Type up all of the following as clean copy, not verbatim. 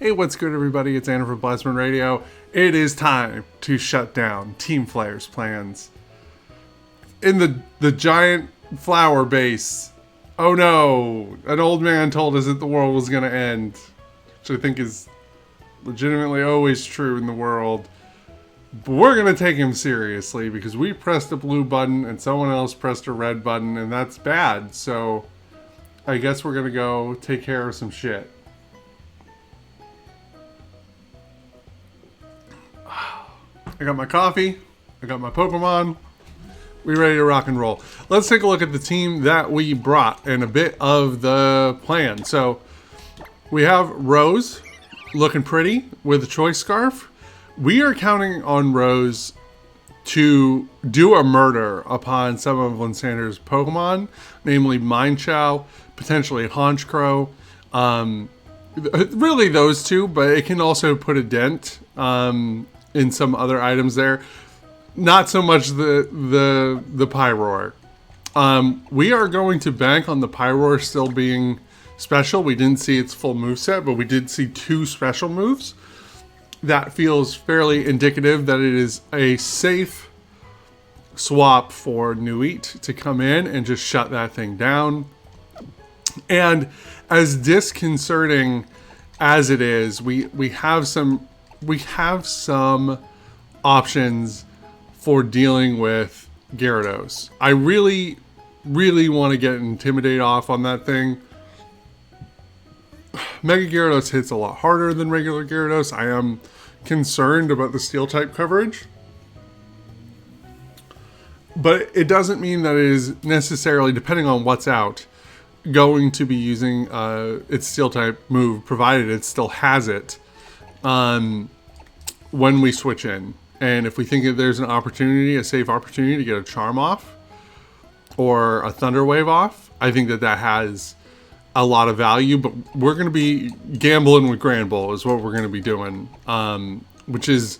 Hey, what's good, everybody? It's Anna from Plasma Radio. It is time to shut down Team Flayer's plans. In the giant flower base. Oh no, an old man told us that the world was going to end, which I think is legitimately always true in the world. But we're going to take him seriously because we pressed a blue button and someone else pressed a red button, and that's bad. So I guess we're going to go take care of some shit. I got my coffee. I got my Pokemon. We ready to rock and roll. Let's take a look at the team that we brought and a bit of the plan. So we have Rose looking pretty with a choice scarf. We are counting on Rose to do a murder upon some of Lynsander's Pokemon, namely Minechow, potentially Honchkrow. Really those two, but it can also put a dent in some other items there. Not so much the Pyroar. We are going to bank on the Pyroar still being special. We didn't see its full moveset, but we did see 2 special moves. That feels fairly indicative that it is a safe swap for Nuit to come in and just shut that thing down. And as disconcerting as it is, we have some options for dealing with Gyarados. I really want to get Intimidate off on that thing. Mega Gyarados hits a lot harder than regular Gyarados. I am concerned about the Steel type coverage. But it doesn't mean that it is necessarily, depending on what's out, going to be using its Steel type move, provided it still has it, when we switch in. And if we think that there's an opportunity, a safe opportunity to get a Charm off or a Thunder Wave off, I think that has a lot of value. But we're going to be gambling with Grand Bull is what we're going to be doing, which is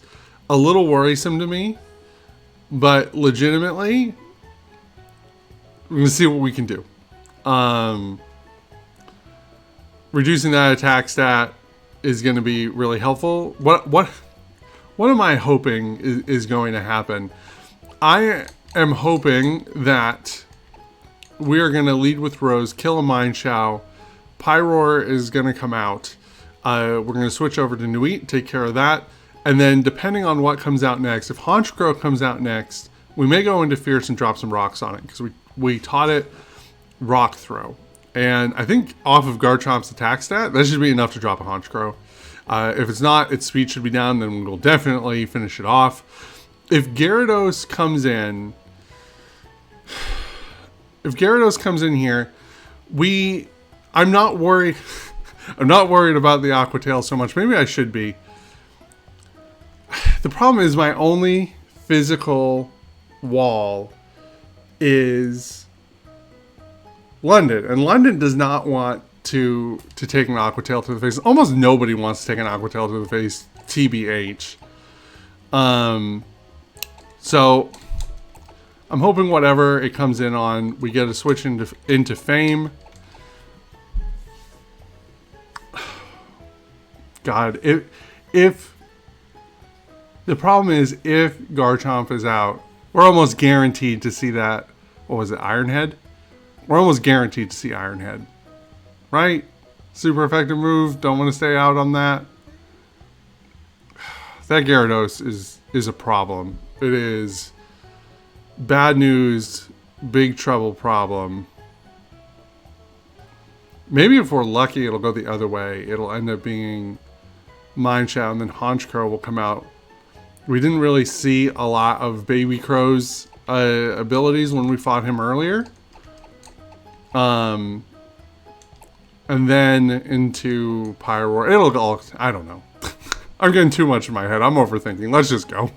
a little worrisome to me. But legitimately, we're going to see what we can do. Reducing that attack stat is going to be really helpful. What am I hoping is going to happen? I am hoping that we are going to lead with Rose, kill a Minechow. Pyroar is going to come out. We're going to switch over to Nuit, take care of that. And then depending on what comes out next, if Honchkrow comes out next, we may go into Fierce and drop some rocks on it because we taught it Rock Throw. And I think off of Garchomp's attack stat, that should be enough to drop a Honchkrow. If it's not, its speed should be down, then we'll definitely finish it off. If Gyarados comes in here, I'm not worried. I'm not worried about the Aqua Tail so much. Maybe I should be. The problem is my only physical wall is London, and London does not want to take an Aqua Tail to the face. Almost nobody wants to take an Aqua Tail to the face, TBH. So I'm hoping whatever it comes in on, we get a switch into Fame. God, if the problem is if Garchomp is out, we're almost guaranteed to see that. What was it, Ironhead? We're almost guaranteed to see Ironhead. Right? Super effective move. Don't want to stay out on that. That Gyarados is a problem. It is bad news, big trouble problem. Maybe if we're lucky, it'll go the other way. It'll end up being Minechow, and then Honchkrow will come out. We didn't really see a lot of Baby Crow's abilities when we fought him earlier. And then into Pyroar. It'll go, I don't know. I'm getting too much in my head. I'm overthinking. Let's just go.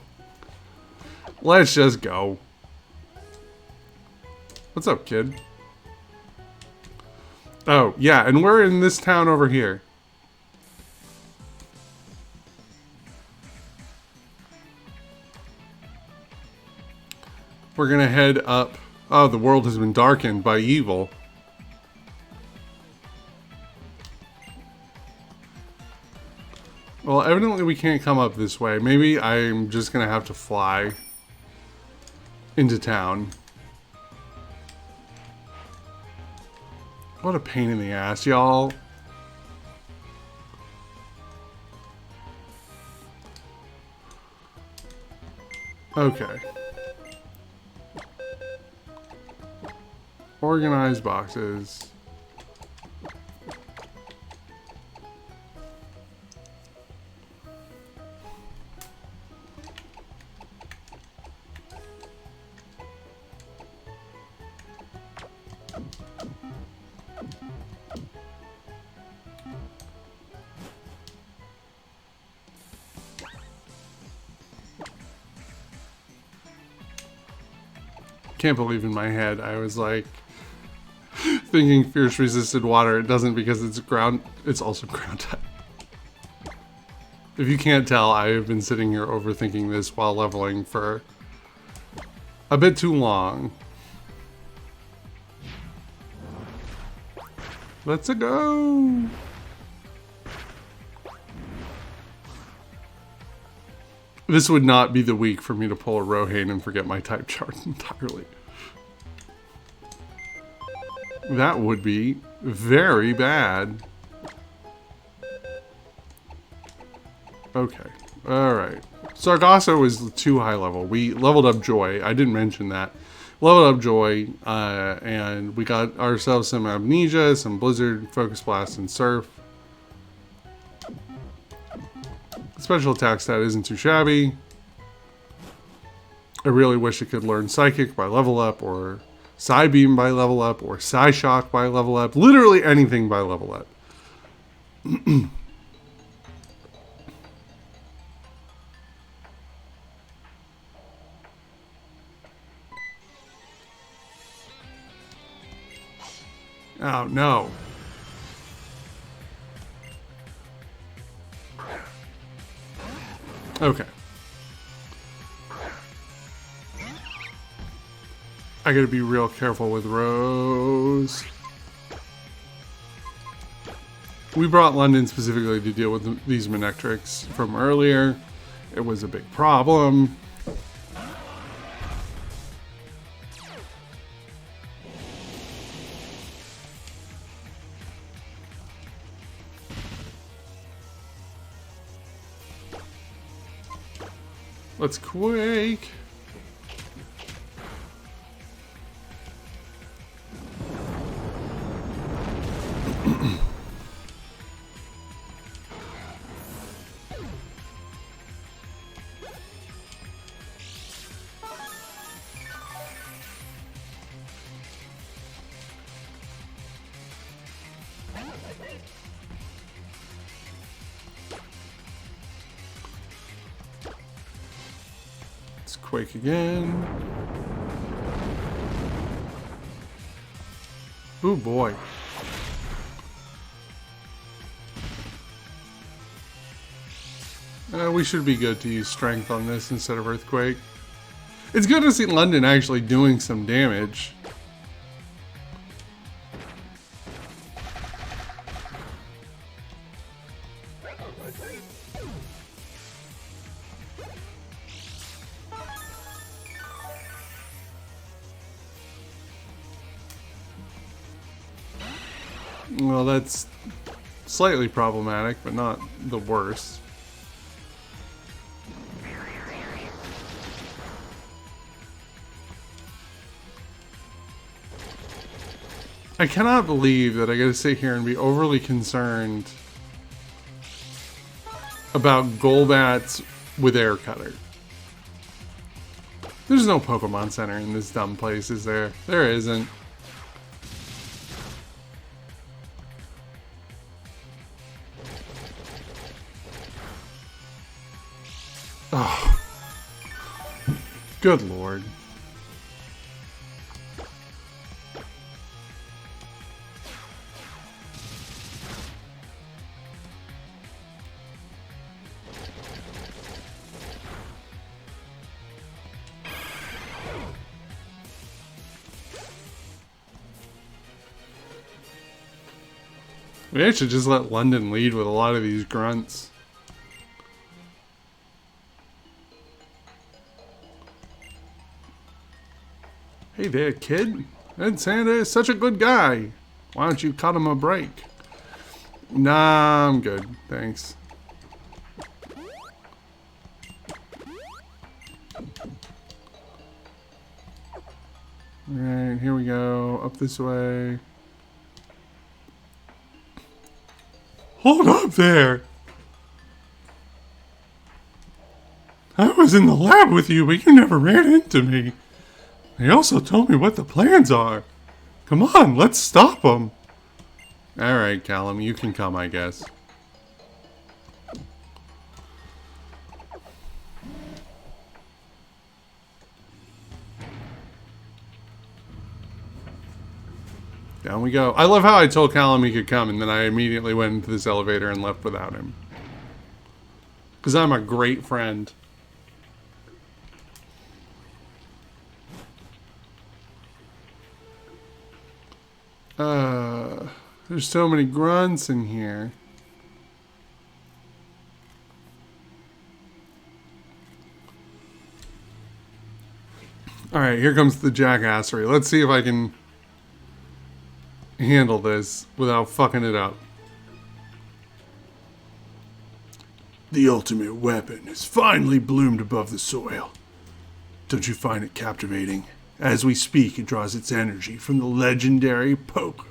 Let's just go. What's up, kid? Oh, yeah, and we're in this town over here. We're gonna head up. Oh, the world has been darkened by evil. Well, evidently we can't come up this way. Maybe I'm just gonna have to fly into town. What a pain in the ass, y'all. Okay. Organized boxes. Can't believe in my head I was like thinking fierce resisted water. It doesn't because it's ground. It's also ground type. If you can't tell, I have been sitting here overthinking this while leveling for a bit too long. Let's go. This would not be the week for me to pull a Rohane and forget my type chart entirely. That would be very bad. Okay. Alright. Sargasso was too high level. We leveled up Joy. I didn't mention that. Leveled up Joy, and we got ourselves some Amnesia, some Blizzard, Focus Blast, and Surf. Special attack stat isn't too shabby. I really wish I could learn Psychic by level up, or Psybeam by level up, or Psyshock by level up. Literally anything by level up. Oh no. Okay. I gotta be real careful with Rose. We brought London specifically to deal with these Manectrics from earlier. It was a big problem. Let's Quake. Quake again. Oh boy. We should be good to use Strength on this instead of Earthquake. It's good to see London actually doing some damage. Well, that's slightly problematic, but not the worst. I cannot believe that I gotta sit here and be overly concerned about Golbats with Air Cutter. There's no Pokemon Center in this dumb place, is there? There isn't. Oh. Good lord. We actually just let London lead with a lot of these grunts. Hey there, kid. Ed Santa is such a good guy. Why don't you cut him a break? Nah, I'm good. Thanks. Alright, here we go. Up this way. Hold up there! I was in the lab with you, but you never ran into me. They also told me what the plans are. Come on, let's stop them. Alright, Callum, you can come, I guess. Down we go. I love how I told Callum he could come, and then I immediately went into this elevator and left without him. Because I'm a great friend. There's so many grunts in here. Alright, here comes the jackassery. Let's see if I can handle this without fucking it up. The ultimate weapon has finally bloomed above the soil. Don't you find it captivating? As we speak, it draws its energy from the legendary Pokemon.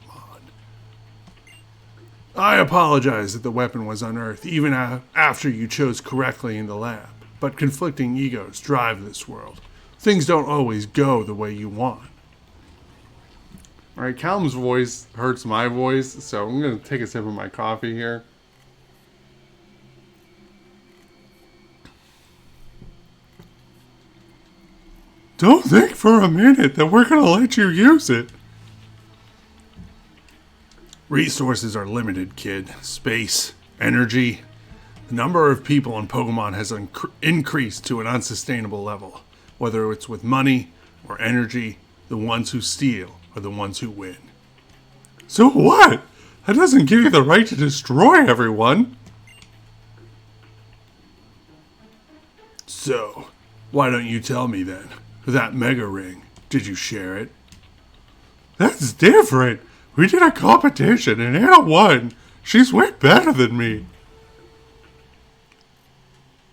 I apologize that the weapon was unearthed even after you chose correctly in the lab, but conflicting egos drive this world. Things don't always go the way you want. Alright, Callum's voice hurts my voice, so I'm going to take a sip of my coffee here. Don't think for a minute that we're going to let you use it. Resources are limited, kid. Space, energy. The number of people in Pokemon has increased to an unsustainable level. Whether it's with money or energy, the ones who steal are the ones who win. So what? That doesn't give you the right to destroy everyone. So, why don't you tell me then? That Mega Ring, did you share it? That's different. We did a competition and Anna won. She's way better than me.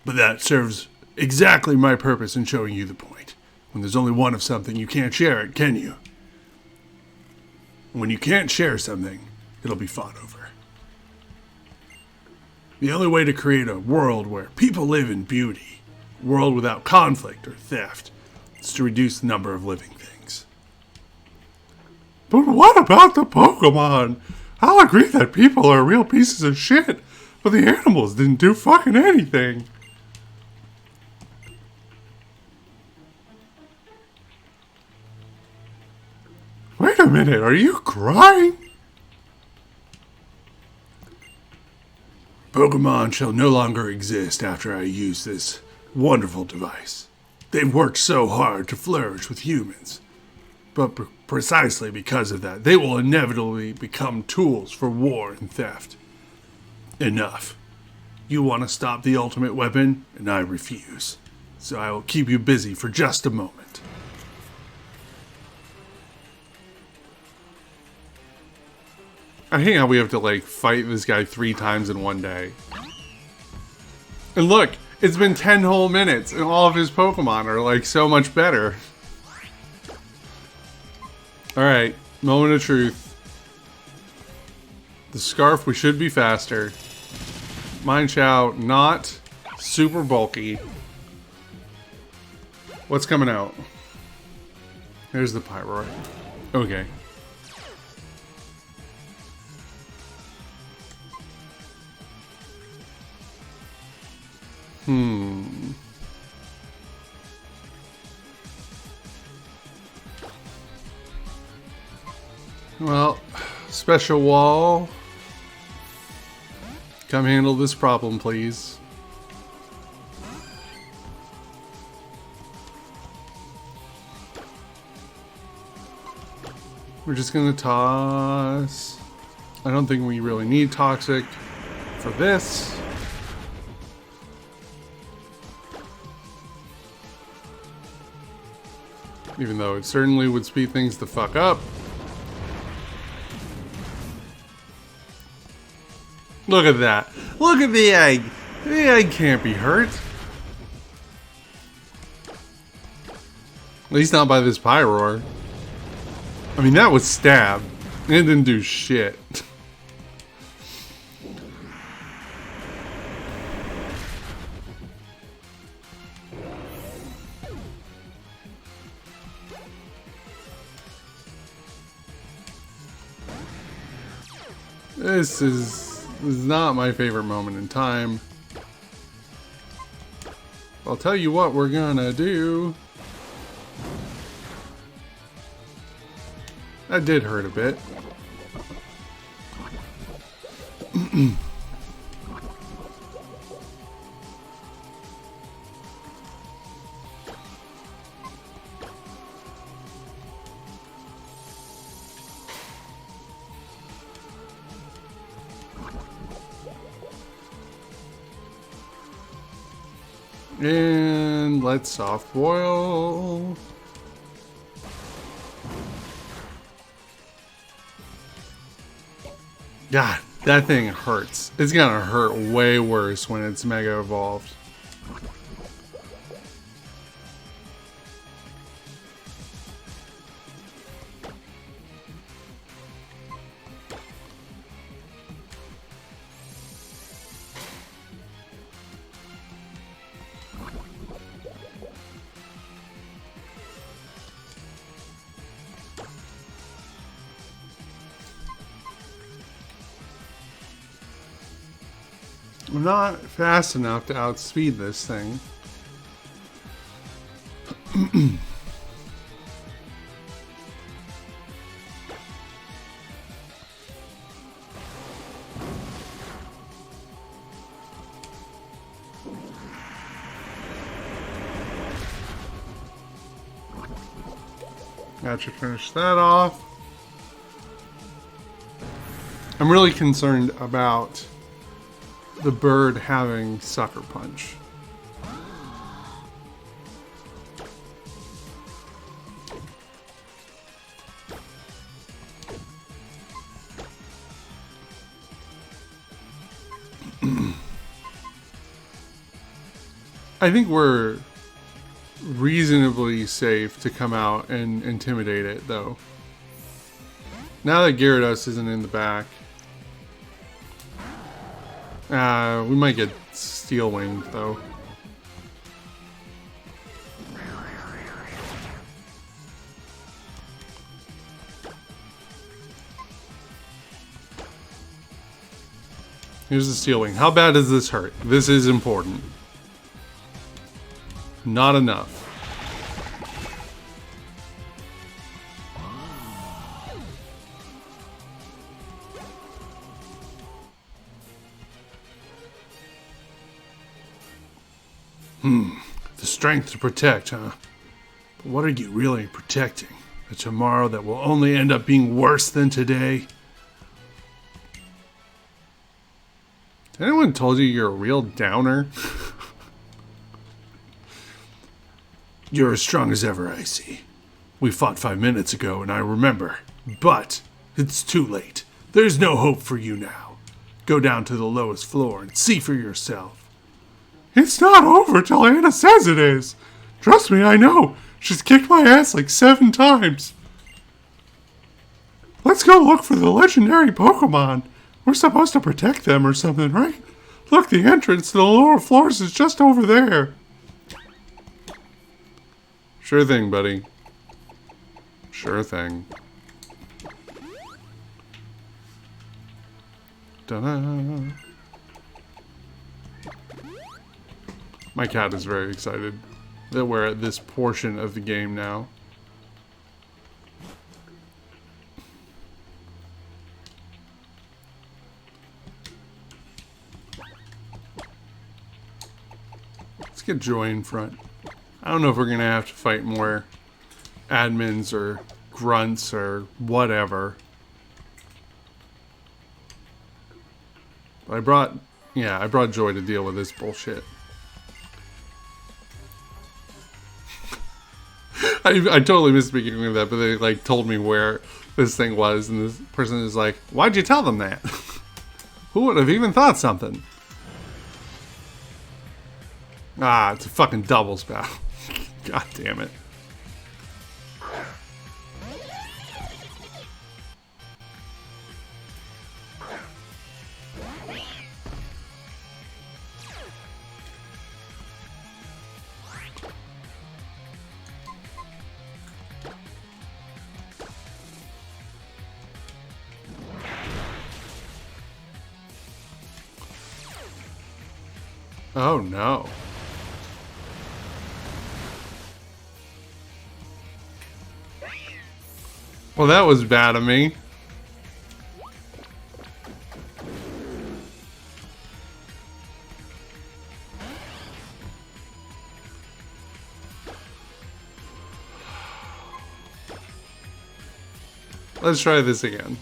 But that serves exactly my purpose in showing you the point. When there's only one of something, you can't share it, can you? When you can't share something, it'll be fought over. The only way to create a world where people live in beauty, a world without conflict or theft, is to reduce the number of living things. But what about the Pokemon? I'll agree that people are real pieces of shit, but the animals didn't do fucking anything. Wait a minute, are you crying? Pokemon shall no longer exist after I use this wonderful device. They've worked so hard to flourish with humans. But precisely because of that, they will inevitably become tools for war and theft. Enough. You want to stop the ultimate weapon, and I refuse. So I will keep you busy for just a moment. I hate how we have to, like, fight this guy 3 times in one day. And look, it's been 10 whole minutes, and all of his Pokemon are, like, so much better. Alright, moment of truth. The Scarf, we should be faster. Mine Chow, not super bulky. What's coming out? There's the Pyroid. Okay. Well, special wall. Come handle this problem, please. We're just gonna toss. I don't think we really need Toxic for this. Even though it certainly would speed things the fuck up. Look at that. Look at the egg. The egg can't be hurt. At least not by this Pyroar. I mean, that was stab. It didn't do shit. This is not my favorite moment in time. I'll tell you what we're gonna do. That did hurt a bit. And let's soft boil. God, that thing hurts. It's gonna hurt way worse when it's mega evolved. I'm not fast enough to outspeed this thing. That should finish that off. I'm really concerned about the bird having Sucker Punch. I think we're reasonably safe to come out and intimidate it, though. Now that Gyarados isn't in the back. We might get Steel Winged, though. Here's the Steel Wing. How bad does this hurt? This is important. Not enough. The strength to protect, huh? But what are you really protecting? A tomorrow that will only end up being worse than today? Anyone told you you're a real downer? You're as strong as ever, I see. We fought 5 minutes ago, and I remember. But it's too late. There's no hope for you now. Go down to the lowest floor and see for yourself. It's not over till Anna says it is. Trust me, I know. She's kicked my ass like 7 times. Let's go look for the legendary Pokemon. We're supposed to protect them or something, right? Look, the entrance to the lower floors is just over there. Sure thing, buddy. Sure thing. Ta-da. My cat is very excited that we're at this portion of the game now. Let's get Joy in front. I don't know if we're going to have to fight more admins or grunts or whatever. But I brought Joy to deal with this bullshit. I totally missed the beginning of that, but they like told me where this thing was, and this person is like, "Why'd you tell them that? Who would have even thought something?" Ah, it's a fucking doubles battle. God damn it. Oh no. Well, that was bad of me. Let's try this again.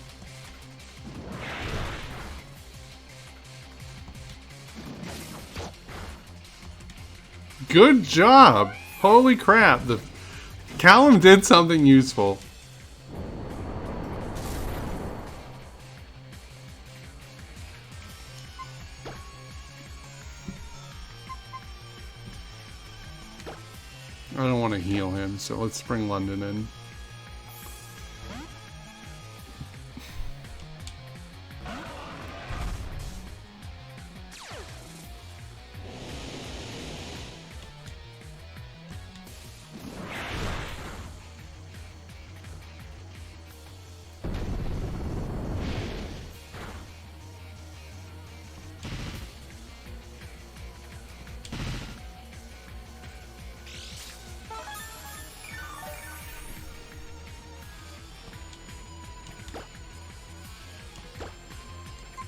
Good job! Holy crap, the Callum did something useful. I don't want to heal him, so let's bring London in.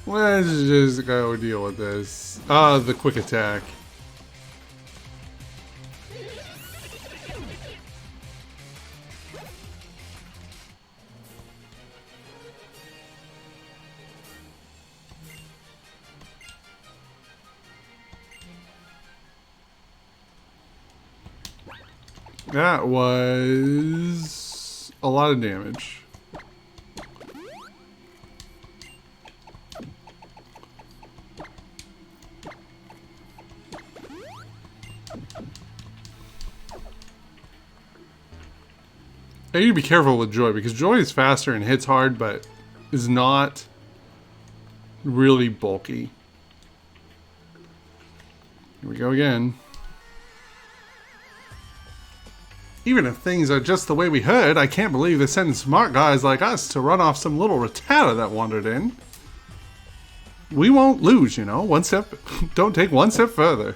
Let's just go deal with this. The quick attack. That was a lot of damage. I need to be careful with Joy, because Joy is faster and hits hard, but is not really bulky. Here we go again. Even if things are just the way we heard, I can't believe they send smart guys like us to run off some little rattata that wandered in. We won't lose, you know. One step, don't take one step further.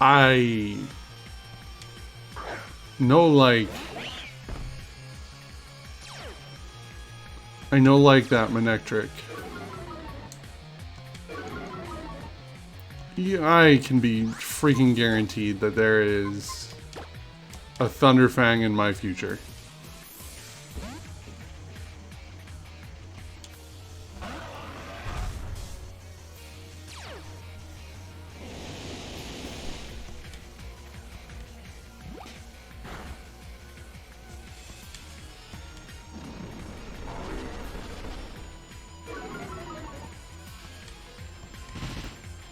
I know, like that Manectric. Yeah, I can be freaking guaranteed that there is a Thunderfang in my future.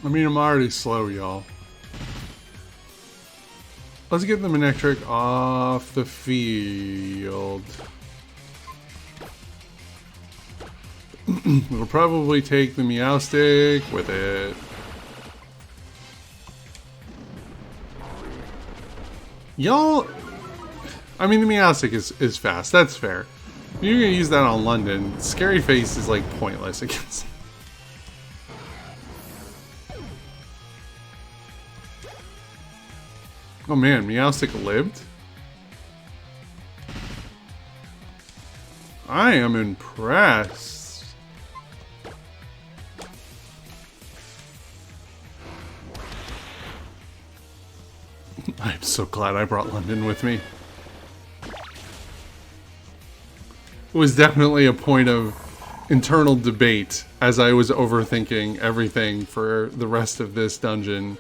I mean, I'm already slow, y'all. Let's get the Manectric off the field. It'll probably take the Meowstic with it. Y'all... I mean, the Meowstic is fast. That's fair. You're gonna use that on London. Scary Face is, like, pointless against... Oh man, Meowstic lived? I am impressed. I'm so glad I brought London with me. It was definitely a point of internal debate as I was overthinking everything for the rest of this dungeon.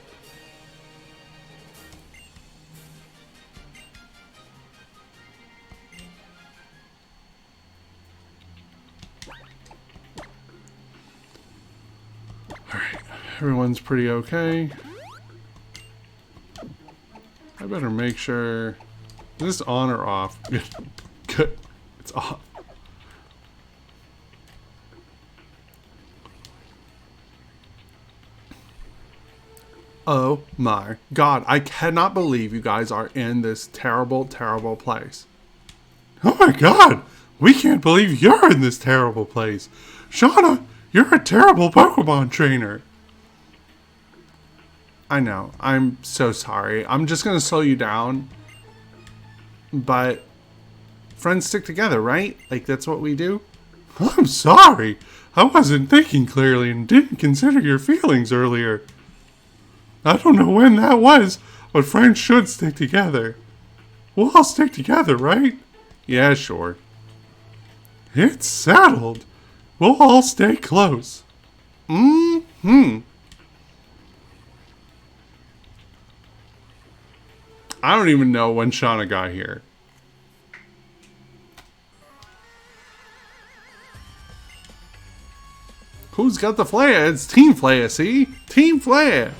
Alright, everyone's pretty okay. I better make sure... Is this on or off? Good. It's off. Oh my god. I cannot believe you guys are in this terrible, terrible place. Oh my god! We can't believe you're in this terrible place. Shauna, you're a terrible Pokemon trainer. I know. I'm so sorry. I'm just gonna slow you down. But friends stick together, right? Like, that's what we do? I'm sorry. I wasn't thinking clearly and didn't consider your feelings earlier. I don't know when that was, but friends should stick together. We'll all stick together, right? Yeah, sure. It's settled. We'll all stay close. Mm-hmm. I don't even know when Shauna got here. Who's got the flare? It's Team Flare, see? Team Flare!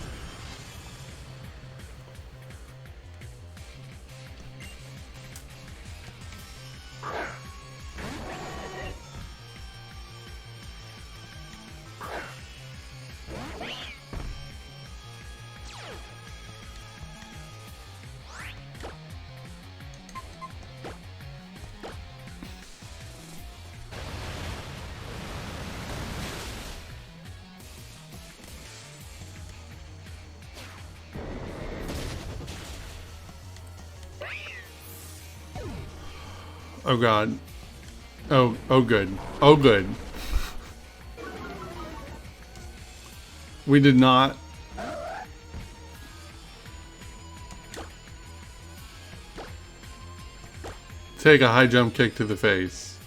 Oh god. Oh good. Oh good. We did not. Take a high jump kick to the face.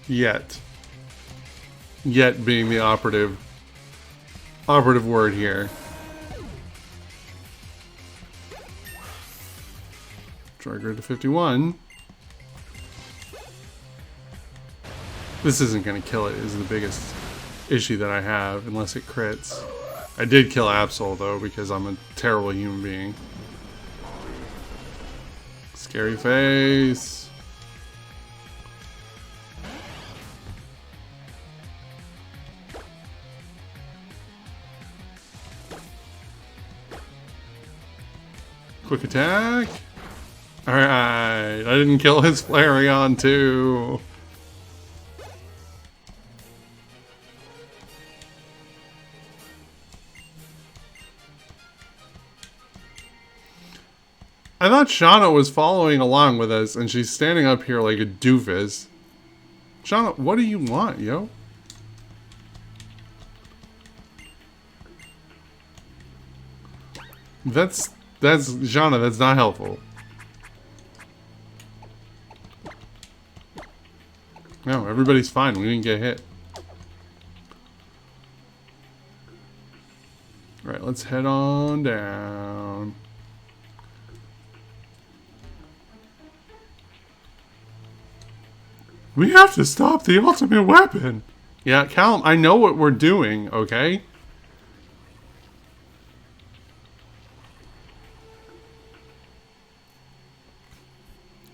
Yet. Yet being the operative word here. Trigger to 51. This isn't going to kill it, is the biggest issue that I have, unless it crits. I did kill Absol, though, because I'm a terrible human being. Scary face. Quick attack. Alright, I didn't kill his Flareon too. I thought Shauna was following along with us and she's standing up here like a doofus. Shauna, what do you want, yo? That's Shauna, that's not helpful. No, everybody's fine. We didn't get hit. Alright, let's head on down. We have to stop the ultimate weapon. Yeah, Callum, I know what we're doing, okay?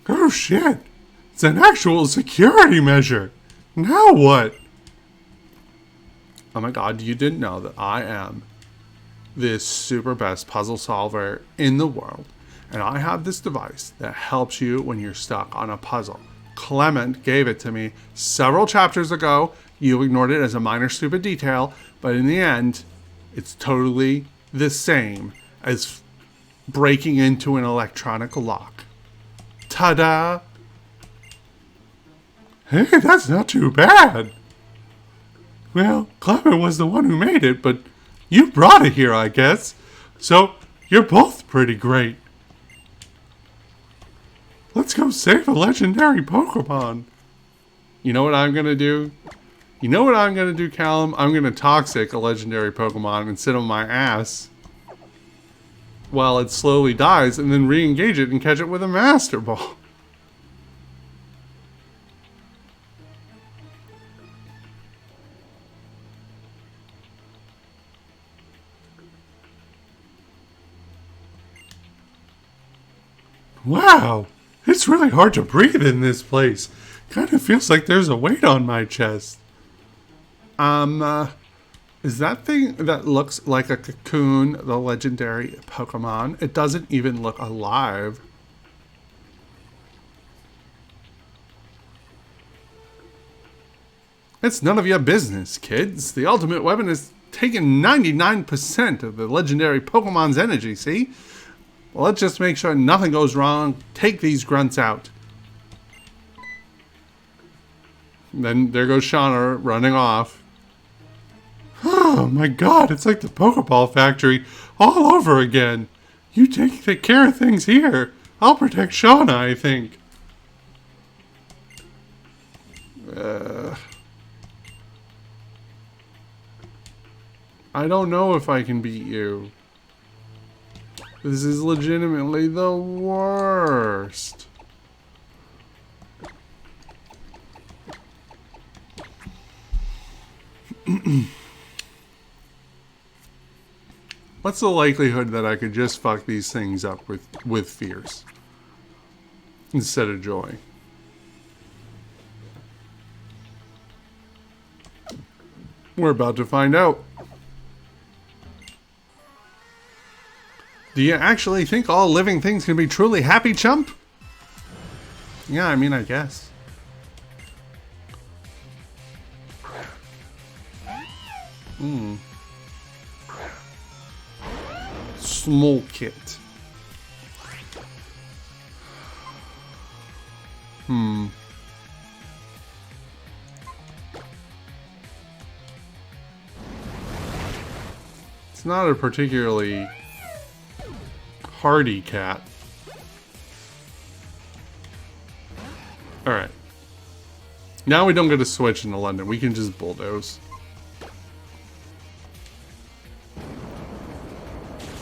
Oh shit! It's an actual security measure! Now what? Oh my god, you didn't know that I am this super best puzzle solver in the world. And I have this device that helps you when you're stuck on a puzzle. Clement gave it to me several chapters ago. You ignored it as a minor stupid detail, but in the end, it's totally the same as breaking into an electronic lock. Ta-da! Hey, that's not too bad. Well, Clement was the one who made it, but you brought it here, I guess. So, you're both pretty great. Let's go save a legendary Pokemon. You know what I'm going to do? You know what I'm going to do, Callum? I'm going to toxic a legendary Pokemon and sit on my ass while it slowly dies and then re-engage it and catch it with a Master Ball. Wow, it's really hard to breathe in this place. Kind of feels like there's a weight on my chest. Is that thing that looks like a cocoon the legendary Pokemon? It doesn't even look alive. It's none of your business, kids. The ultimate weapon has taken 99% of the legendary Pokemon's energy, see? Well, let's just make sure nothing goes wrong. Take these grunts out. Then there goes Shauna running off. Oh my god, it's like the Pokeball factory all over again. You take care of things here. I'll protect Shauna, I think. I don't know if I can beat you. This is legitimately the worst. What's the likelihood that I could just fuck these things up with Fierce instead of Joy? We're about to find out. Do you actually think all living things can be truly happy, chump? Yeah, I mean, I guess. Small kit. It's not a particularly hardy cat. Alright. Now we don't get a switch into London. We can just bulldoze.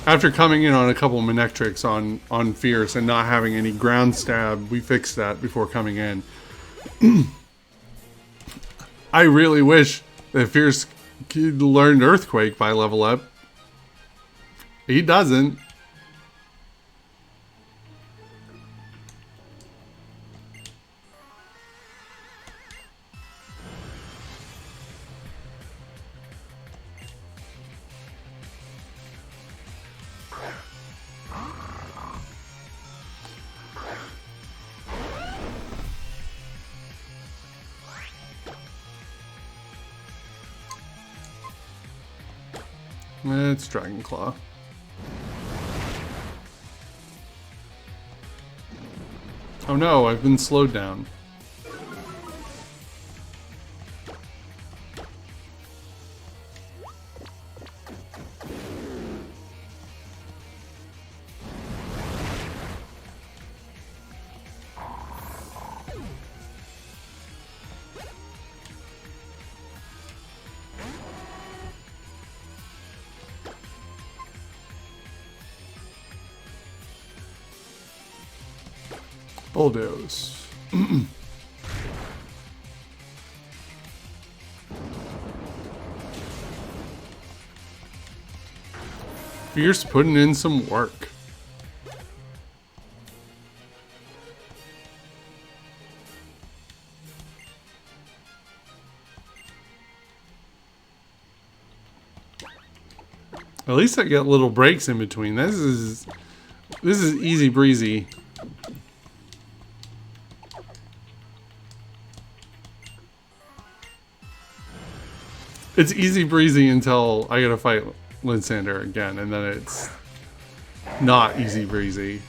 After coming in on a couple of Manectrics on Fierce and not having any ground stab, we fixed that before coming in. I really wish that Fierce learned Earthquake by level up. He doesn't. It's Dragon Claw. Oh no, I've been slowed down. Bulldoze. Fierce putting in some work. At least I get little breaks in between. This is easy breezy. It's easy breezy until I gotta fight Lysander again, and then it's not easy breezy.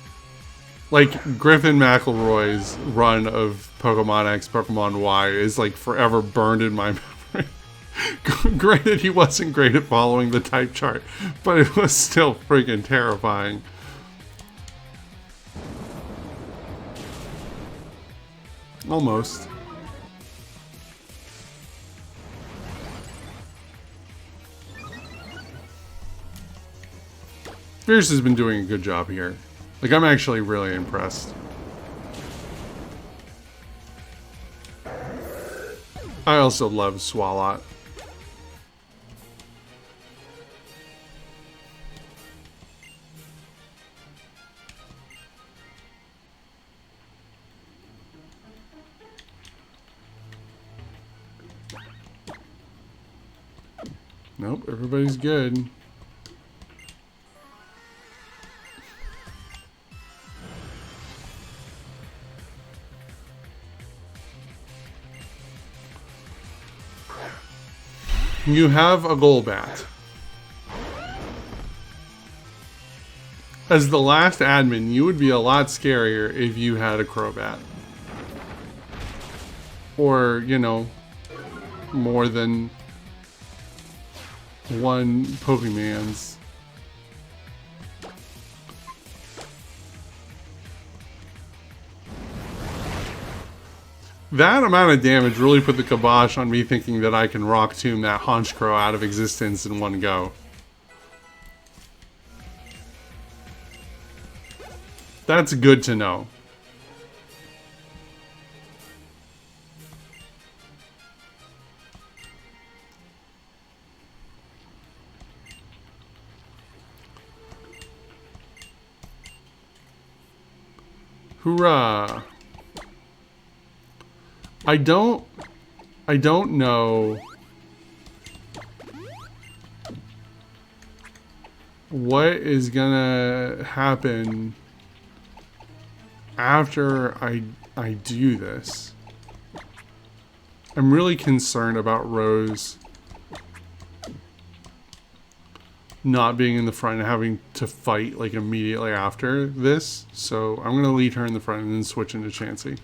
Like, Griffin McElroy's run of Pokemon X, Pokemon Y is like forever burned in my memory. Granted, he wasn't great at following the type chart, but it was still freaking terrifying. Almost. Fierce has been doing a good job here. Like, I'm actually really impressed. I also love Swalot. Nope, everybody's good. You have a Golbat. As the last admin, you would be a lot scarier if you had a Crobat. Or, you know, more than one Pokemans. That amount of damage really put the kibosh on me thinking that I can Rock Tomb that Honchkrow out of existence in one go. That's good to know. Hoorah! I don't know what is gonna happen after I do this. I'm really concerned about Rose not being in the front and having to fight like immediately after this. So I'm gonna lead her in the front and then switch into Chansey.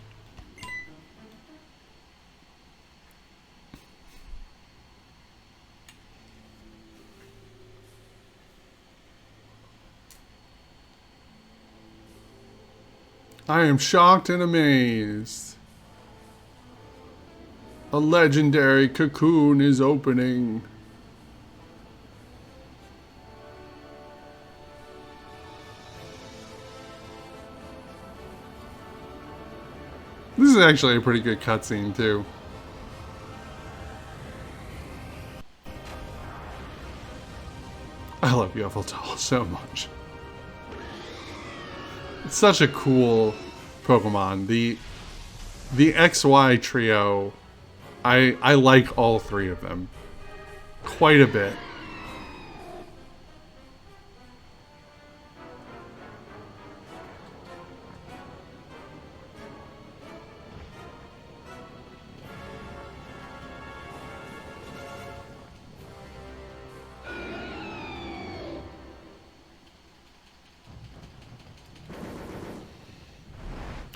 I am shocked and amazed. A legendary cocoon is opening. This is actually a pretty good cutscene too. I love Yveltal so much. It's such a cool Pokemon. The XY trio, I like all three of them quite a bit.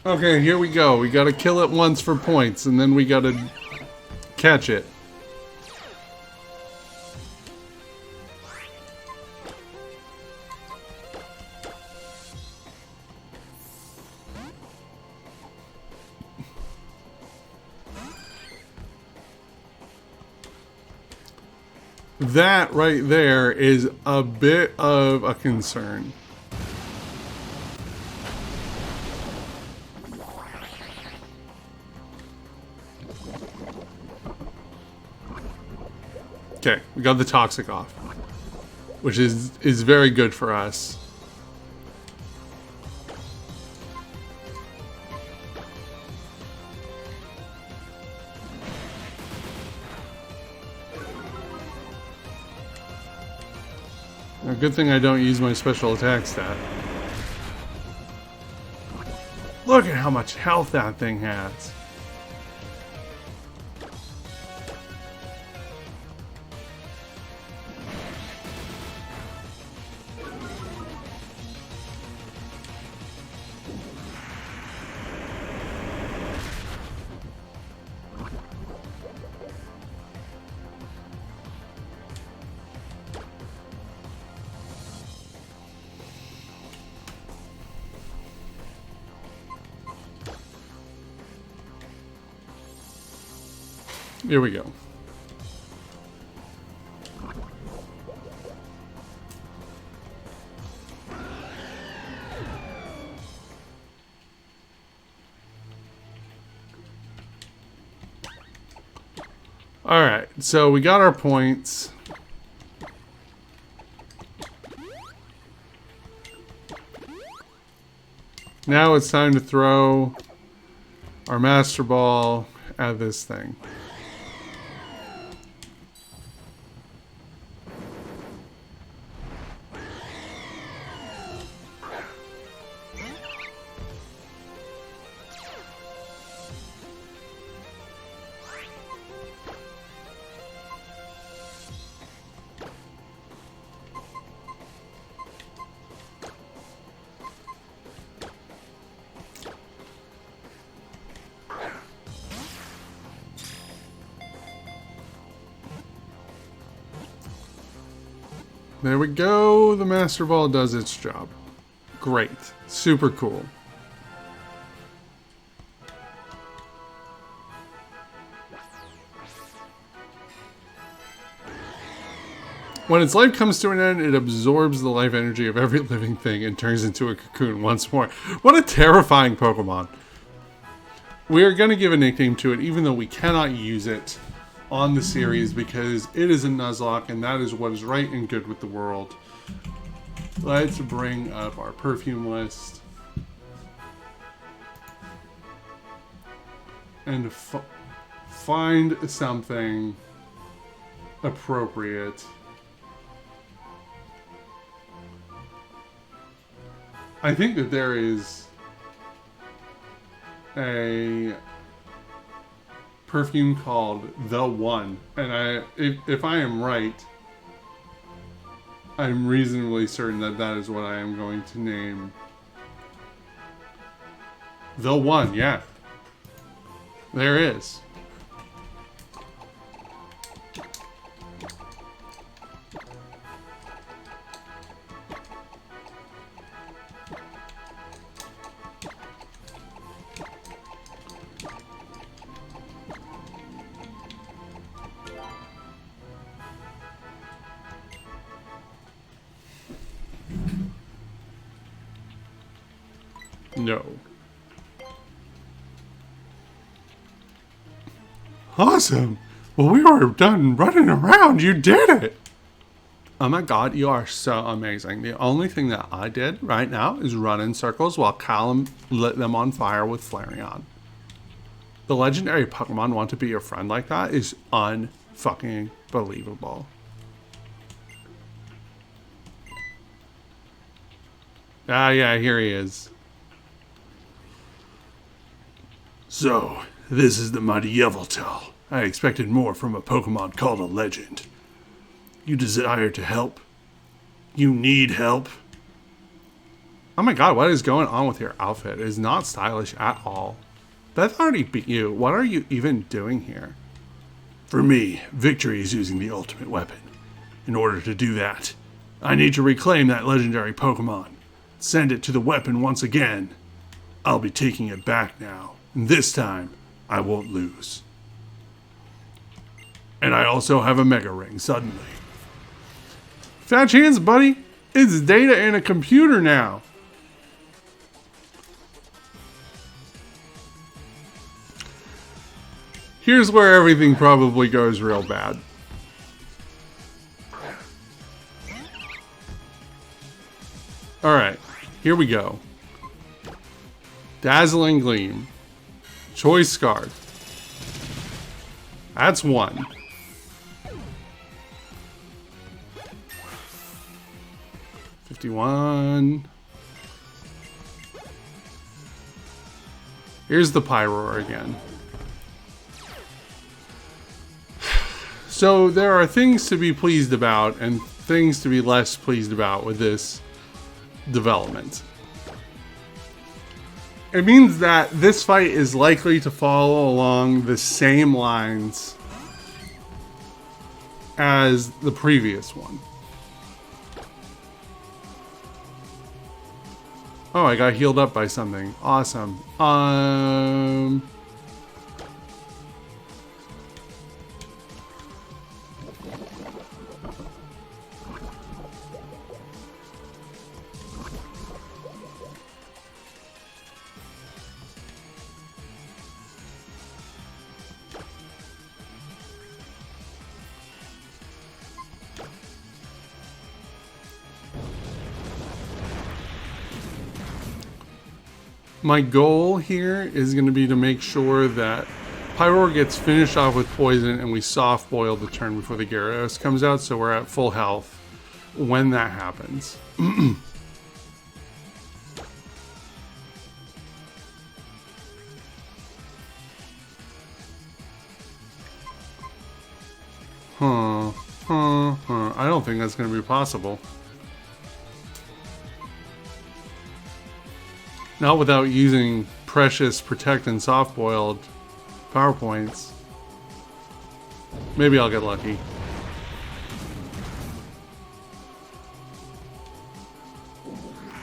Okay, here we go. We gotta kill it once for points, and then we gotta catch it. That right there is a bit of a concern. Okay, we got the toxic off, which is very good for us. A good thing I don't use my special attack stat. Look at how much health that thing has. Here we go. Alright, so we got our points. Now it's time to throw our Master Ball at this thing. There we go. The Master Ball does its job. Great. Super cool. When its life comes to an end, it absorbs the life energy of every living thing and turns into a cocoon once more. What a terrifying Pokemon. We are going to give a nickname to it, even though we cannot use it on the series because it is a Nuzlocke and that is what is right and good with the world. Let's bring up our perfume list and find something appropriate. I think that there is a perfume called The One, and if I am right, I'm reasonably certain that that is what I am going to name. The One, yeah. There is. No. Awesome. Well, we are done running around. You did it. Oh my god, you are so amazing. The only thing that I did right now is run in circles while Callum lit them on fire with Flareon. The legendary Pokemon want to be your friend like that is unfucking believable. Ah, yeah, here he is. So, this is the mighty Yveltal. I expected more from a Pokemon called a legend. You desire to help? You need help? Oh my god, what is going on with your outfit? It is not stylish at all. Beth already beat you. What are you even doing here? For me, victory is using the ultimate weapon. In order to do that, I need to reclaim that legendary Pokemon. Send it to the weapon once again. I'll be taking it back now. And this time, I won't lose. And I also have a Mega Ring, suddenly. Fat chance, buddy. It's data in a computer now. Here's where everything probably goes real bad. Alright, here we go. Dazzling Gleam. Choice Scarred. That's one. $51. Here's the Pyroar again. So there are things to be pleased about and things to be less pleased about with this development. It means that this fight is likely to follow along the same lines as the previous one. Oh, I got healed up by something. Awesome. My goal here is going to be to make sure that Pyroar gets finished off with poison and we soft boil the turn before the Gyarados comes out, so we're at full health when that happens. I don't think that's going to be possible. Not without using precious protect and soft boiled power points. Maybe I'll get lucky.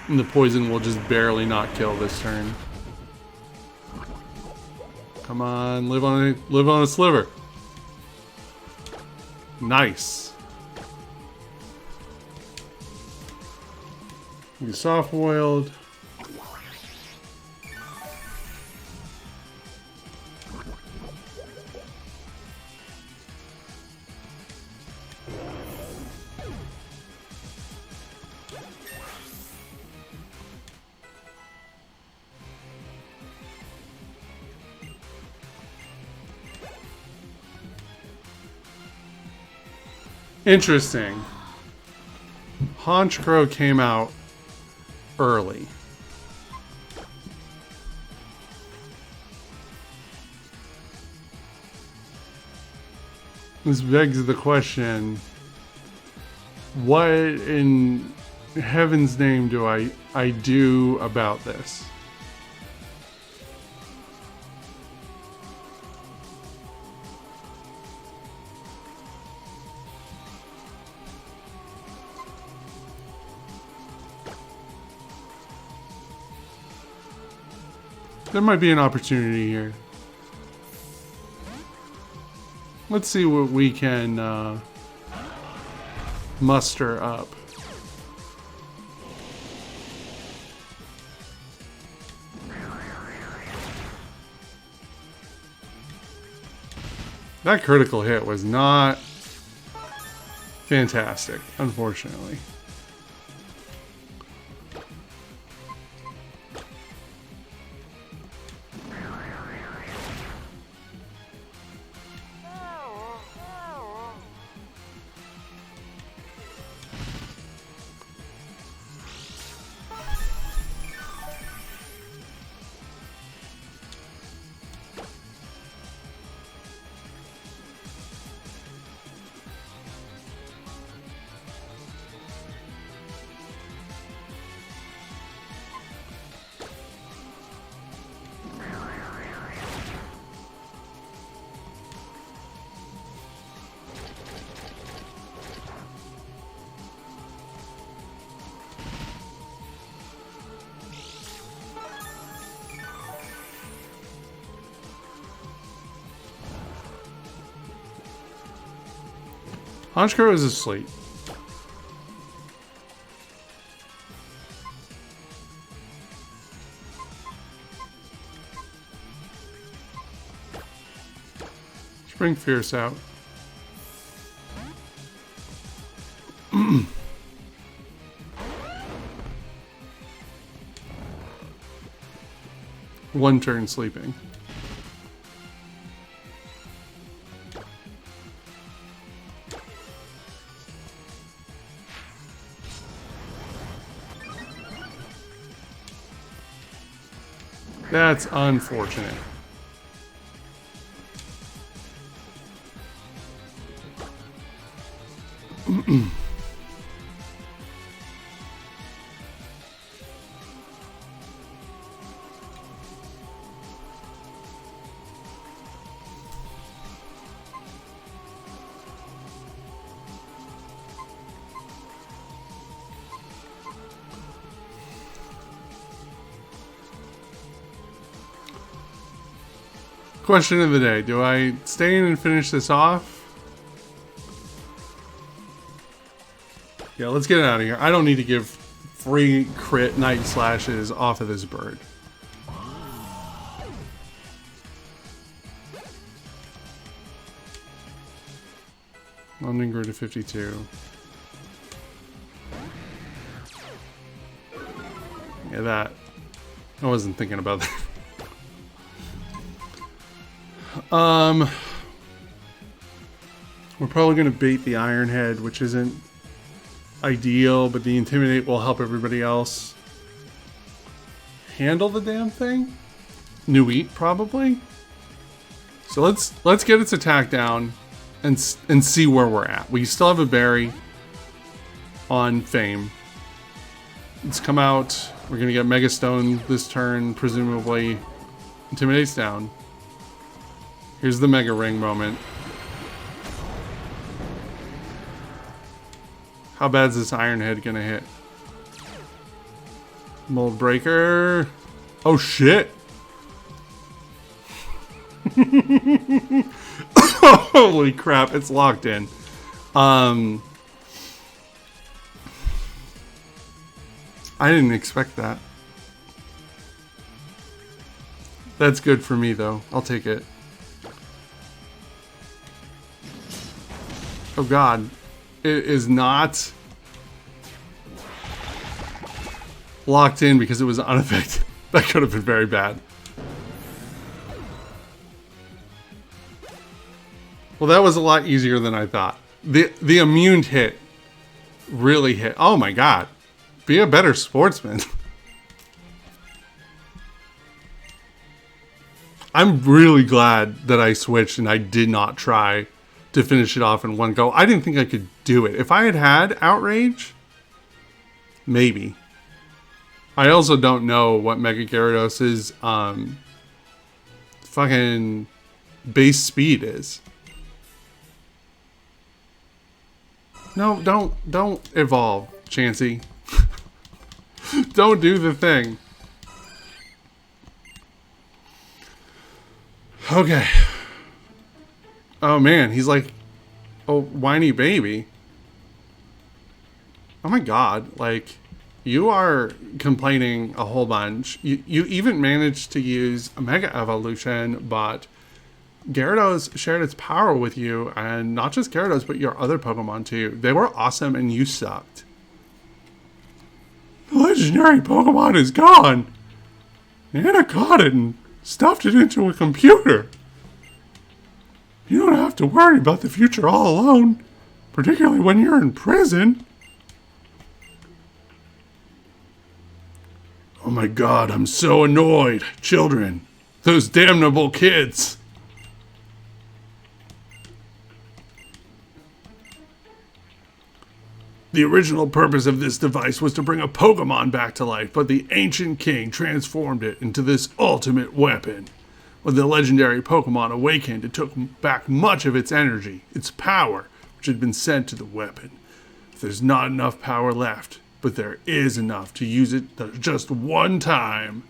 And the poison will just barely not kill this turn. Come on, live on a sliver. Nice. You soft boiled. Interesting. Honchkrow came out early. This begs the question, what in heaven's name do I do about this? There might be an opportunity here. Let's see what we can muster up. That critical hit was not fantastic, unfortunately. Honchkrow is asleep. Let's bring Fierce out. One turn sleeping. That's unfortunate. Question of the day. Do I stay in and finish this off? Yeah, let's get it out of here. I don't need to give free crit night slashes off of this bird. London grew to 52. Yeah, that I wasn't thinking about that. We're probably going to bait the Iron Head, which isn't ideal, but the Intimidate will help everybody else handle the damn thing. New Eat, probably. So let's get its attack down and see where we're at. We still have a berry on Fame. Let's come out. We're going to get Mega Stone this turn, presumably. Intimidate's down. Here's the Mega Ring moment. How bad is this Iron Head going to hit? Mold Breaker. Oh, shit. Holy crap, it's locked in. I didn't expect that. That's good for me, though. I'll take it. Oh, God. It is not locked in because it was unaffected. That could have been very bad. Well, that was a lot easier than I thought. The immune hit really hit. Oh, my God. Be a better sportsman. I'm really glad that I switched and I did not try to finish it off in one go. I didn't think I could do it. If I had had Outrage, maybe. I also don't know what Mega Gyarados' fucking base speed is. No, don't evolve, Chansey. Don't do the thing. Okay. Oh man, he's like a whiny baby. Oh my God, like you are complaining a whole bunch. You even managed to use a Mega Evolution, but Gyarados shared its power with you, and not just Gyarados, but your other Pokemon too. They were awesome and you sucked. The legendary Pokemon is gone. Anna caught it and stuffed it into a computer. You don't have to worry about the future all alone, particularly when you're in prison. Oh my God, I'm so annoyed. Children. Those damnable kids. The original purpose of this device was to bring a Pokemon back to life, but the ancient king transformed it into this ultimate weapon. When the legendary Pokemon awakened, it took back much of its energy, its power, which had been sent to the weapon. There's not enough power left, but there is enough to use it just one time.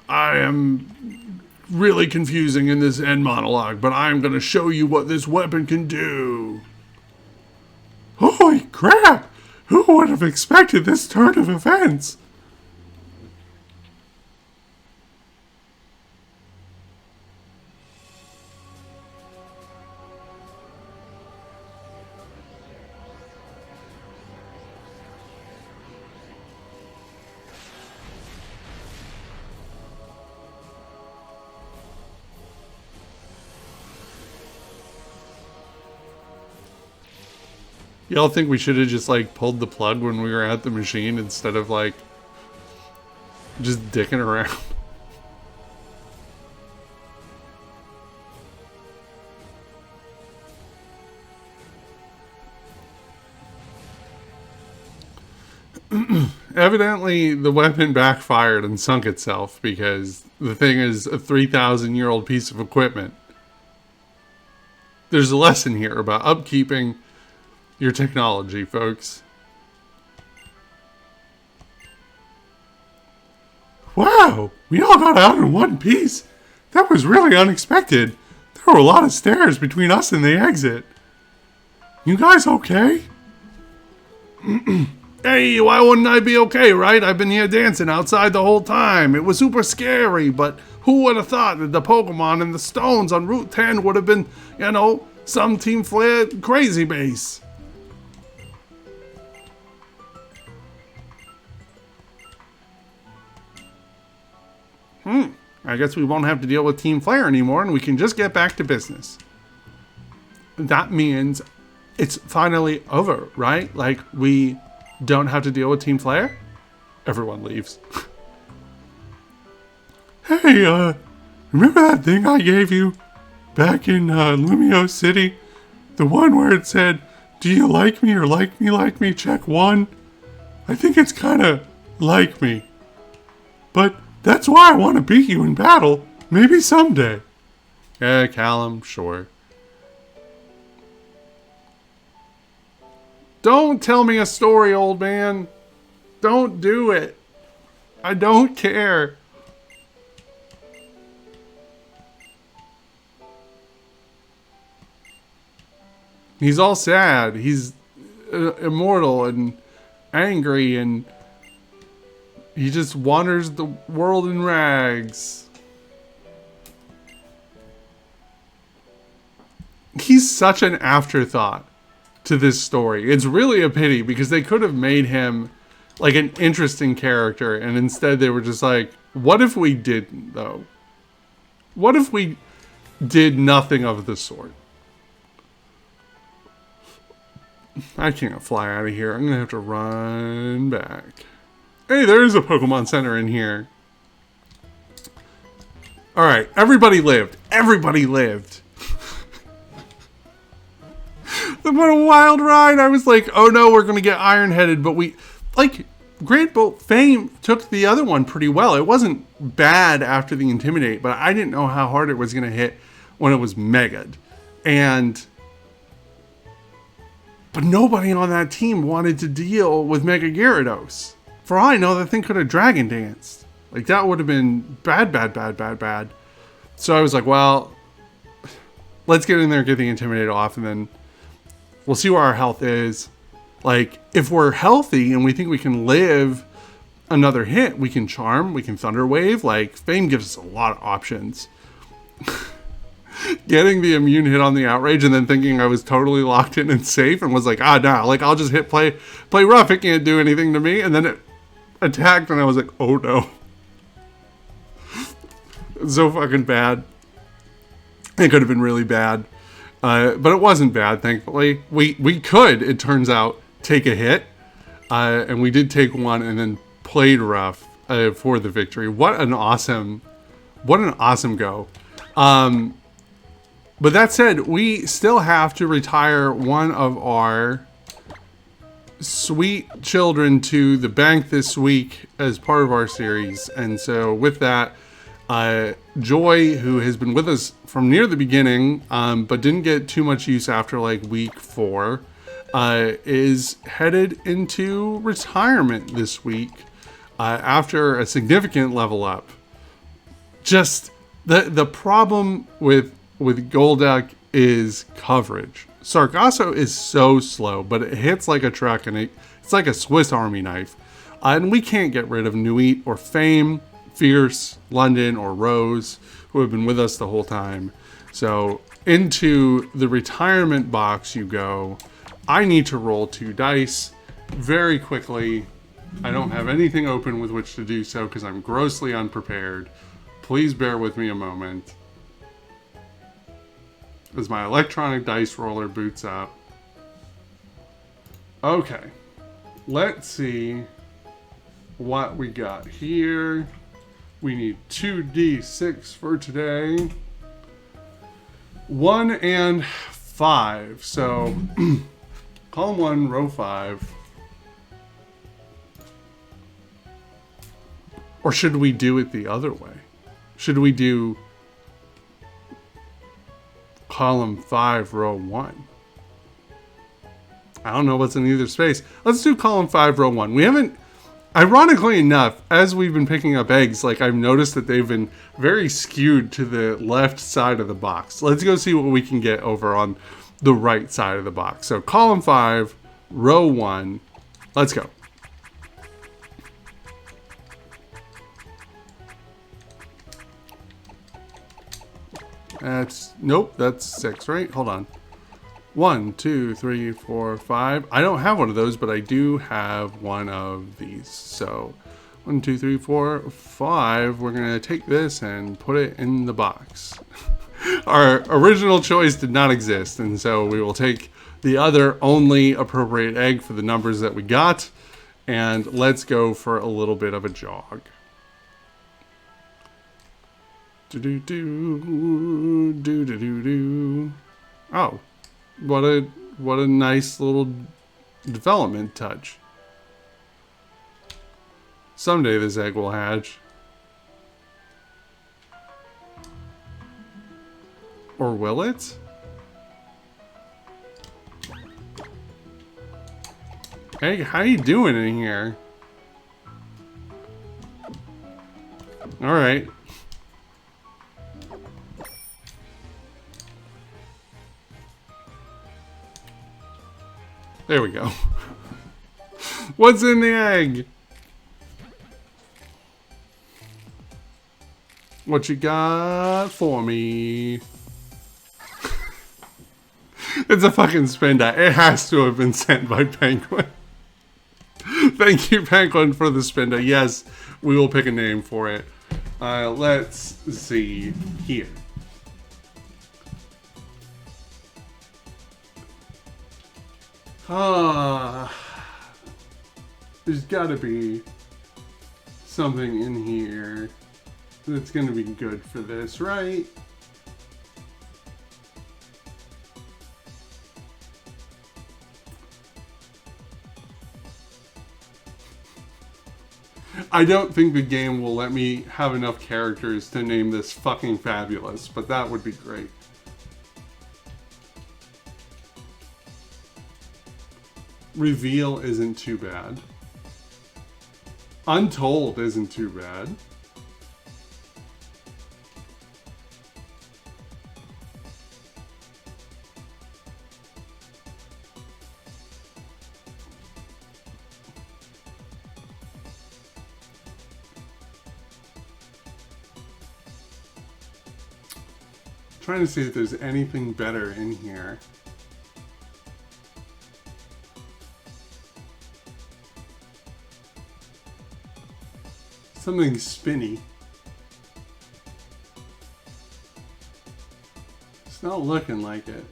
I am really confusing in this end monologue, but I'm going to show you what this weapon can do. Holy crap! Who would have expected this turn of events? Y'all think we should have just, like, pulled the plug when we were at the machine instead of, like, just dicking around? Evidently, the weapon backfired and sunk itself because the thing is a 3,000-year-old piece of equipment. There's a lesson here about upkeeping your technology, folks. Wow, we all got out in one piece. That was really unexpected. There were a lot of stairs between us and the exit. You guys okay? Hey, why wouldn't I be okay, right? I've been here dancing outside the whole time. It was super scary, but who would have thought that the Pokemon and the stones on Route 10 would have been, you know, some Team Flare crazy base? I guess we won't have to deal with Team Flare anymore and we can just get back to business. That means it's finally over, right? Like, we don't have to deal with Team Flare? Everyone leaves. Hey, remember that thing I gave you back in Lumio City? The one where it said, do you like me or like me, check 1? I think it's kind of like me. But that's why I want to beat you in battle. Maybe someday. Yeah, Callum, sure. Don't tell me a story, old man. Don't do it. I don't care. He's all sad. He's immortal and angry, and he just wanders the world in rags. He's such an afterthought to this story. It's really a pity because they could have made him like an interesting character, and instead they were just like, what if we didn't, though? What if we did nothing of the sort? I can't fly out of here. I'm gonna have to run back. Hey, there is a Pokemon Center in here. Alright, everybody lived. Everybody lived. What a wild ride. I was like, oh no, we're gonna get iron-headed, but we... Like, Great Bolt Fame took the other one pretty well. It wasn't bad after the Intimidate, but I didn't know how hard it was gonna hit when it was Mega'd. But nobody on that team wanted to deal with Mega Gyarados. For all I know, that thing could have Dragon Danced. Like, that would have been bad, bad, bad, bad, bad. So I was like, well, let's get in there, get the Intimidate off, and then we'll see where our health is. Like, if we're healthy and we think we can live another hit, we can Charm, we can Thunder Wave. Like, Fame gives us a lot of options. Getting the immune hit on the Outrage and then thinking I was totally locked in and safe and was like, nah, like, I'll just hit play rough. It can't do anything to me. And then it attacked and I was like, oh no. So fucking bad. It could have been really bad. But it wasn't bad, thankfully. We could, it turns out, take a hit. And we did take one and then played rough for the victory. What an awesome go. But that said, we still have to retire one of our sweet children to the bank this week as part of our series. And so with that, Joy, who has been with us from near the beginning, but didn't get too much use after like week 4, is headed into retirement this week after a significant level up. Just the problem with Golduck is coverage. Sargasso is so slow, but it hits like a truck, and it's like a Swiss Army knife. And we can't get rid of Nuit or Fame, Fierce, London, or Rose, who have been with us the whole time. So into the retirement box you go. I need to roll 2 dice very quickly. I don't have anything open with which to do so because I'm grossly unprepared. Please bear with me a moment as my electronic dice roller boots up. Okay, let's see what we got here. We need 2d6 for today. 1 and 5. So column 1, row 5. Or should we do it the other way? Should we do column 5, row 1? I don't know what's in either space. Let's do column 5, row 1. We haven't, ironically enough, as we've been picking up eggs, like I've noticed that they've been very skewed to the left side of the box. Let's go see what we can get over on the right side of the box. So column 5, row 1. Let's go. Nope, that's 6, right? Hold on. 1, 2, 3, 4, 5. I don't have one of those, but I do have one of these. So 1, 2, 3, 4, 5. We're going to take this and put it in the box. Our original choice did not exist, and so we will take the other only appropriate egg for the numbers that we got, and let's go for a little bit of a jog. Do-do-do, oh, what a nice little development touch. Someday this egg will hatch. Or will it? Hey, how you doing in here? All right. There we go. What's in the egg? What you got for me? It's a fucking spin die. It has to have been sent by Penguin. Thank you, Penguin, for the spin die. Yes, we will pick a name for it. Let's see here. There's gotta be something in here that's gonna be good for this, right? I don't think the game will let me have enough characters to name this fucking fabulous, but that would be great. Reveal isn't too bad. Untold isn't too bad. Trying to see if there's anything better in here. Something spinny. It's not looking like it.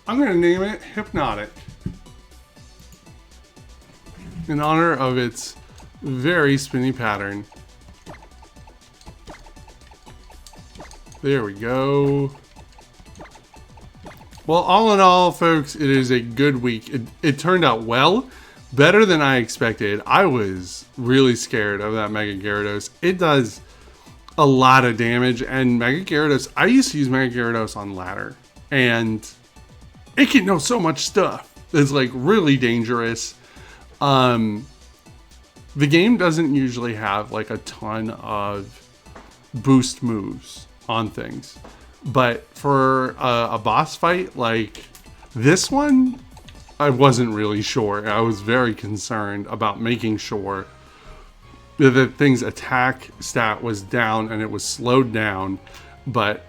I'm gonna name it Hypnotic, in honor of its very spinny pattern. There we go. Well, all in all, folks, it is a good week. It turned out well, better than I expected. I was really scared of that Mega Gyarados. It does a lot of damage, and Mega Gyarados, I used to use Mega Gyarados on ladder, and it can know so much stuff. It's like really dangerous. The game doesn't usually have like a ton of boost moves on things, but for a boss fight like this one, I wasn't really sure. I was very concerned about making sure that the thing's attack stat was down and it was slowed down, but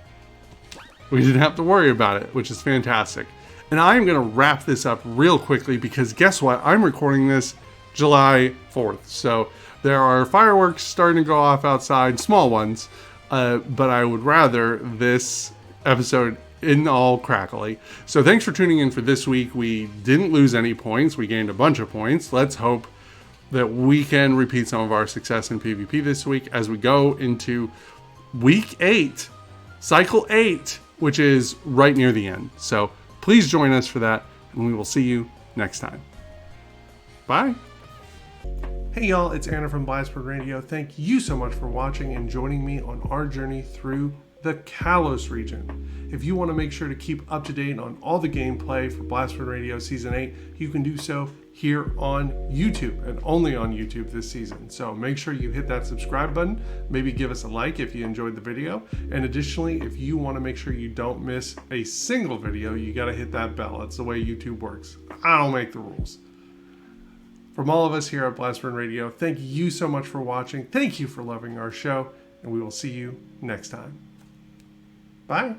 we didn't have to worry about it, which is fantastic. And I'm going to wrap this up real quickly because guess what? I'm recording this July 4th. So there are fireworks starting to go off outside, small ones, but I would rather this episode in all crackly. So thanks for tuning in for this week. We didn't lose any points. We gained a bunch of points. Let's hope that we can repeat some of our success in PvP this week as we go into week 8, cycle 8, which is right near the end. So please join us for that, and we will see you next time. Bye. Hey y'all, it's Anna from Blasphemy Radio. Thank you so much for watching and joining me on our journey through the Kalos region. If you want to make sure to keep up to date on all the gameplay for Blasphemy Radio Season 8, you can do so here on YouTube and only on YouTube this season. So make sure you hit that subscribe button, maybe give us a like if you enjoyed the video. And additionally, if you want to make sure you don't miss a single video, you got to hit that bell. That's the way YouTube works. I don't make the rules. From all of us here at Blasphemy Radio, thank you so much for watching. Thank you for loving our show, and we will see you next time. Bye.